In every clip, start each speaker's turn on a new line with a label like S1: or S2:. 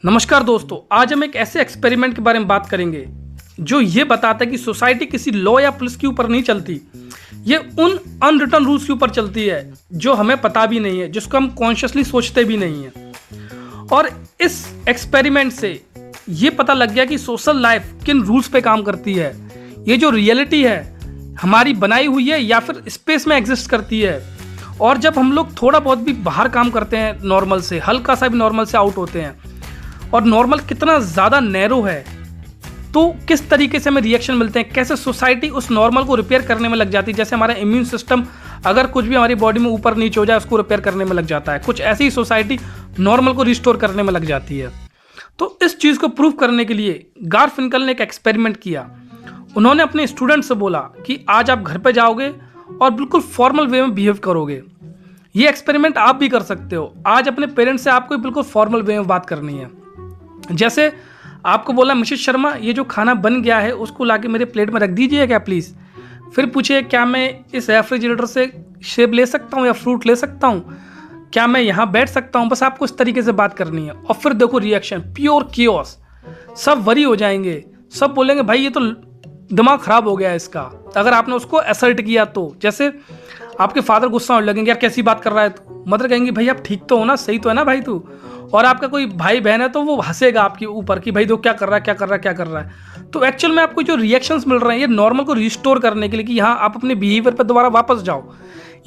S1: नमस्कार दोस्तों, आज हम एक ऐसे एक्सपेरिमेंट के बारे में बात करेंगे जो ये बताता है कि सोसाइटी किसी लॉ या पुलिस के ऊपर नहीं चलती। ये उन अनरिटन रूल्स के ऊपर चलती है जो हमें पता भी नहीं है, जिसको हम कॉन्शियसली सोचते भी नहीं है। और इस एक्सपेरिमेंट से ये पता लग गया कि सोशल लाइफ किन रूल्स पे काम करती है। ये जो रियलिटी है हमारी बनाई हुई है या फिर स्पेस में एग्जिस्ट करती है। और जब हम लोग थोड़ा बहुत भी बाहर काम करते हैं नॉर्मल से, हल्का सा भी नॉर्मल से आउट होते हैं और नॉर्मल कितना ज़्यादा नैरो है, तो किस तरीके से हमें रिएक्शन मिलते हैं, कैसे सोसाइटी उस नॉर्मल को रिपेयर करने में लग जाती है। जैसे हमारा इम्यून सिस्टम अगर कुछ भी हमारी बॉडी में ऊपर नीचे हो जाए उसको रिपेयर करने में लग जाता है, कुछ ऐसी ही सोसाइटी नॉर्मल को रिस्टोर करने में लग जाती है। तो इस चीज़ को प्रूव करने के लिए गारफिंकल ने एक एक्सपेरिमेंट किया। उन्होंने अपने स्टूडेंट से बोला कि आज आप घर पे जाओगे और बिल्कुल फॉर्मल वे में बिहेव करोगे। ये एक्सपेरिमेंट आप भी कर सकते हो। आज अपने पेरेंट्स से आपको बिल्कुल फॉर्मल वे में बात करनी है। जैसे आपको बोला, मिसेस शर्मा ये जो खाना बन गया है उसको लाके मेरे प्लेट में रख दीजिए क्या प्लीज़। फिर पूछिए, क्या मैं इस रेफ्रिजरेटर से सेब ले सकता हूँ या फ्रूट ले सकता हूँ, क्या मैं यहाँ बैठ सकता हूँ। बस आपको इस तरीके से बात करनी है। और फिर देखो रिएक्शन, प्योर कियोस। सब वरी हो जाएंगे, सब बोलेंगे भाई ये तो दिमाग खराब हो गया है इसका। अगर आपने उसको असर्ट किया तो जैसे आपके फादर गुस्सा होने लगेंगे, यार कैसी बात कर रहा है तू। मदर कहेंगे भाई आप ठीक तो हो ना, सही तो है ना भाई तू। और आपका कोई भाई बहन है तो वो हंसेगा आपके ऊपर कि भाई तो क्या कर रहा है क्या कर रहा है क्या कर रहा है। तो एक्चुअल में आपको जो रिएक्शंस मिल रहे हैं ये नॉर्मल को रिस्टोर करने के लिए कि यहाँ आप अपने बिहेवियर पर दोबारा वापस जाओ,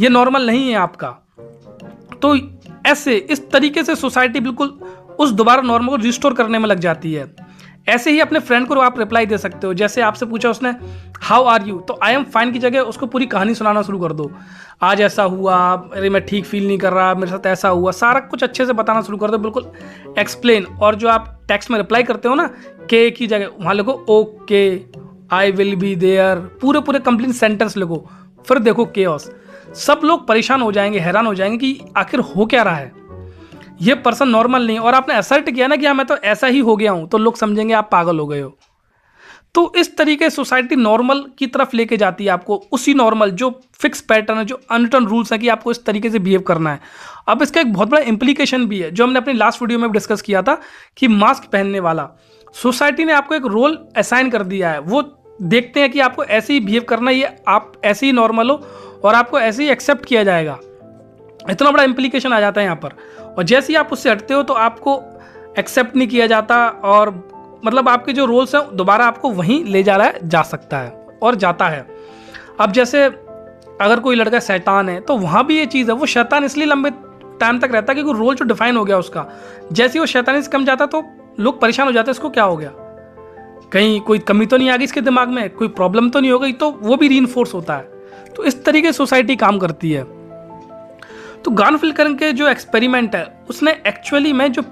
S1: ये नॉर्मल नहीं है आपका। तो ऐसे इस तरीके से सोसाइटी बिल्कुल उस दोबारा नॉर्मल को रिस्टोर करने में लग जाती है। ऐसे ही अपने फ्रेंड को आप रिप्लाई दे सकते हो। जैसे आपसे पूछा उसने हाउ आर यू, तो आई एम फाइन की जगह उसको पूरी कहानी सुनाना शुरू कर दो। आज ऐसा हुआ, अरे मैं ठीक फील नहीं कर रहा, मेरे साथ ऐसा हुआ, सारा कुछ अच्छे से बताना शुरू कर दो, बिल्कुल एक्सप्लेन। और जो आप टेक्स्ट में रिप्लाई करते हो ना, के की जगह वहाँ लिखो okay, I will be there, पूरे पूरे कंप्लीट सेंटेंस लिखो। फिर देखो केओस, सब लोग परेशान हो जाएंगे, हैरान हो जाएंगे कि आखिर हो क्या रहा है, ये पर्सन नॉर्मल नहीं। और आपने असर्ट किया ना कि हाँ मैं तो ऐसा ही हो गया हूं, तो लोग समझेंगे आप पागल हो गए हो। तो इस तरीके सोसाइटी नॉर्मल की तरफ लेके जाती है आपको, उसी नॉर्मल जो फिक्स पैटर्न है, जो अनरिटन रूल्स है कि आपको इस तरीके से बिहेव करना है। अब इसका एक बहुत बड़ा इंप्लीकेशन भी है जो हमने अपनी लास्ट वीडियो में डिस्कस किया था कि मास्क पहनने वाला। सोसाइटी ने आपको एक रोल असाइन कर दिया है, वो देखते हैं कि आपको ऐसे ही बिहेव करना है, ये आप ऐसे ही नॉर्मल हो और आपको ऐसे ही एक्सेप्ट किया जाएगा। इतना बड़ा इंप्लीकेशन आ जाता है यहाँ पर। और जैसे ही आप उससे हटते हो तो आपको एक्सेप्ट नहीं किया जाता और मतलब आपके जो रोल्स हैं दोबारा आपको वहीं ले जा सकता है और जाता है। अब जैसे अगर कोई लड़का शैतान है तो वहाँ भी ये चीज़ है, वो शैतान इसलिए लंबे टाइम तक रहता है क्योंकि रोल जो डिफाइन हो गया उसका। जैसे ही वो शैतानी से कम जाता तो लोग परेशान हो जाते हैं, इसको क्या हो गया, कहीं कोई कमी तो नहीं आ गई इसके दिमाग में, कोई प्रॉब्लम तो नहीं हो गई, तो वो भी रीइंफोर्स होता है। तो इस तरीके सोसाइटी काम करती है। तो गारफिंकल के जो एक्सपेरिमेंट है उसने एक्चुअली में जो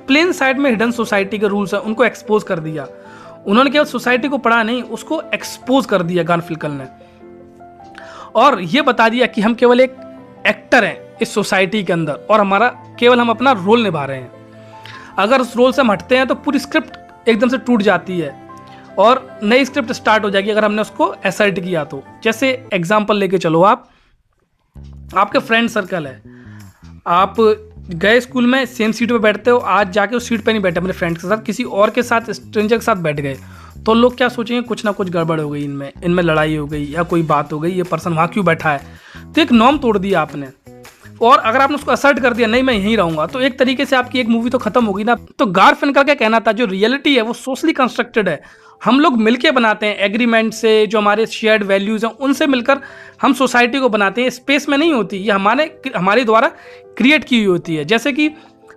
S1: प्लेन साइड में हिडन सोसाइटी के रूल्स हैं उनको एक्सपोज कर दिया। उन्होंने केवल सोसाइटी को पढ़ा नहीं, उसको एक्सपोज कर दिया गारफिंकल ने, और ये बता दिया कि हम केवल एक एक्टर हैं इस सोसाइटी के अंदर और हम अपना रोल निभा रहे हैं। अगर उस रोल से हम हटते हैं तो पूरी स्क्रिप्ट एकदम से टूट जाती है और नई स्क्रिप्ट स्टार्ट हो जाएगी अगर हमने उसको असर्ट किया तो। जैसे एग्जाम्पल लेके चलो, आपके फ्रेंड सर्कल है, आप गए स्कूल में सेम सीट पे बैठते हो, आज जाके उस सीट पे नहीं बैठे अपने फ्रेंड के साथ, किसी और के साथ, स्ट्रेंजर के साथ बैठ गए, तो लोग क्या सोचेंगे, कुछ ना कुछ गड़बड़ हो गई, इनमें लड़ाई हो गई या कोई बात हो गई, ये पर्सन वहाँ क्यों बैठा है। तो एक नॉर्म तोड़ दिया आपने। और अगर आपने उसको असर्ट कर दिया नहीं मैं यहीं रहूंगा, तो एक तरीके से आपकी एक मूवी तो खत्म होगी ना। तो गारफिंकल का कहना था जो रियलिटी है वो सोशली कंस्ट्रक्टेड है, हम लोग मिलके बनाते हैं एग्रीमेंट से, जो हमारे शेयर्ड वैल्यूज हैं उनसे मिलकर हम सोसाइटी को बनाते हैं। स्पेस में नहीं होती, ये हमारे द्वारा क्रिएट की हुई होती है। जैसे कि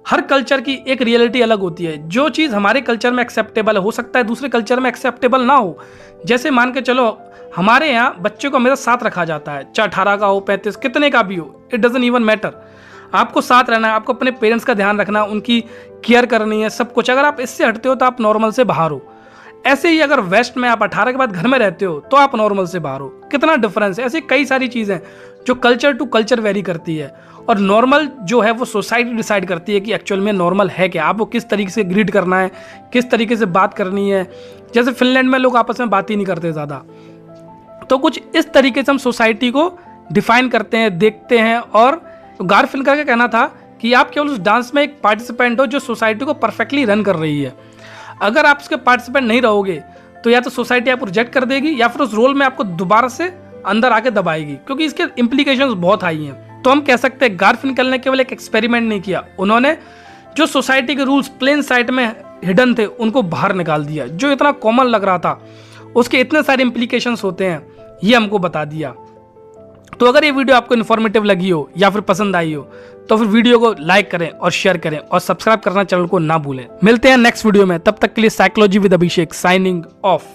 S1: हर कल्चर की एक रियलिटी अलग होती है, जो चीज़ हमारे कल्चर में एक्सेप्टेबल हो सकता है दूसरे कल्चर में एक्सेप्टेबल ना हो। जैसे मान के चलो हमारे यहाँ बच्चे को हमेशा साथ रखा जाता है, चाहे 18 का हो 35 कितने का भी हो, इट डजंट इवन मैटर, आपको साथ रहना है, आपको अपने पेरेंट्स का ध्यान रखना, उनकी केयर करनी है, सब कुछ। अगर आप इससे हटते हो तो आप नॉर्मल से बाहर हो। ऐसे ही अगर वेस्ट में आप 18 के बाद घर में रहते हो तो आप नॉर्मल से बाहर हो, कितना डिफरेंस है। ऐसी कई सारी चीज़ें जो कल्चर टू कल्चर वेरी करती है और नॉर्मल जो है वो सोसाइटी डिसाइड करती है कि एक्चुअल में नॉर्मल है क्या, आपको किस तरीके से ग्रीट करना है, किस तरीके से बात करनी है। जैसे फिनलैंड में लोग आपस में बात ही नहीं करते ज़्यादा, तो कुछ इस तरीके से हम सोसाइटी को डिफाइन करते हैं, देखते हैं। और गारफिंकल का कहना था कि आप केवल उस डांस में एक पार्टिसिपेंट हो जो सोसाइटी को परफेक्टली रन कर रही है। अगर आप उसके पार्टिसिपेंट नहीं रहोगे तो या तो सोसाइटी आपको रिजेक्ट कर देगी या फिर उस रोल में आपको दोबारा से अंदर आके दबाएगी, क्योंकि इसके इम्प्लीकेशंस बहुत हाई हैं। तो हम कह सकते हैं गारफिंकल ने केवल एक एक्सपेरिमेंट नहीं किया, उन्होंने जो सोसाइटी के रूल्स प्लेन साइट में हिडन थे उनको बाहर निकाल दिया। जो इतना कॉमन लग रहा था उसके इतने सारे इम्प्लीकेशंस होते हैं, ये हमको बता दिया। तो अगर ये वीडियो आपको इन्फॉर्मेटिव लगी हो या फिर पसंद आई हो तो फिर वीडियो को लाइक करें और शेयर करें और सब्सक्राइब करना चैनल को ना भूलें। मिलते हैं नेक्स्ट वीडियो में, तब तक के लिए psychology with Abhishek signing off.